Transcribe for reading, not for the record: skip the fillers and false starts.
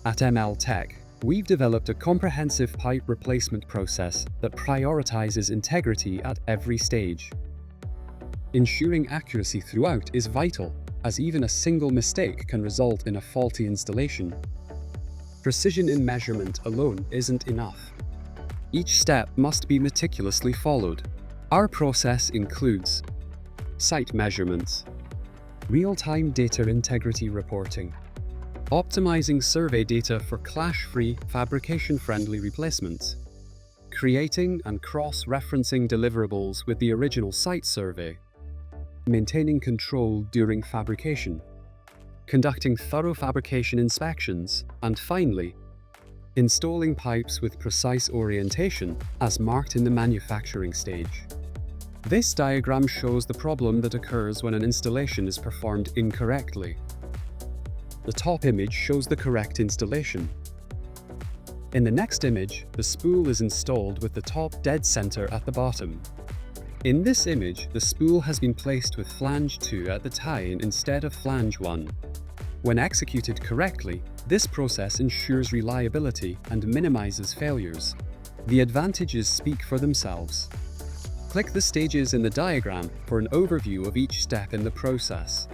At ML Tech, we've developed a comprehensive pipe replacement process that prioritizes integrity at every stage. Ensuring accuracy throughout is vital, as even a single mistake can result in a faulty installation. Precision in measurement alone isn't enough. Each step must be meticulously followed. Our process includes site measurements, real-time data integrity reporting, optimizing survey data for clash-free, fabrication-friendly replacements, creating and cross-referencing deliverables with the original site survey, maintaining control during fabrication, conducting thorough fabrication inspections, and finally, installing pipes with precise orientation as marked in the manufacturing stage. This diagram shows the problem that occurs when an installation is performed incorrectly. The top image shows the correct installation. In the next image, the spool is installed with the top dead center at the bottom. In this image, the spool has been placed with flange 2 at the tie-in instead of flange 1. When executed correctly, this process ensures reliability and minimizes failures. The advantages speak for themselves. Click the stages in the diagram for an overview of each step in the process.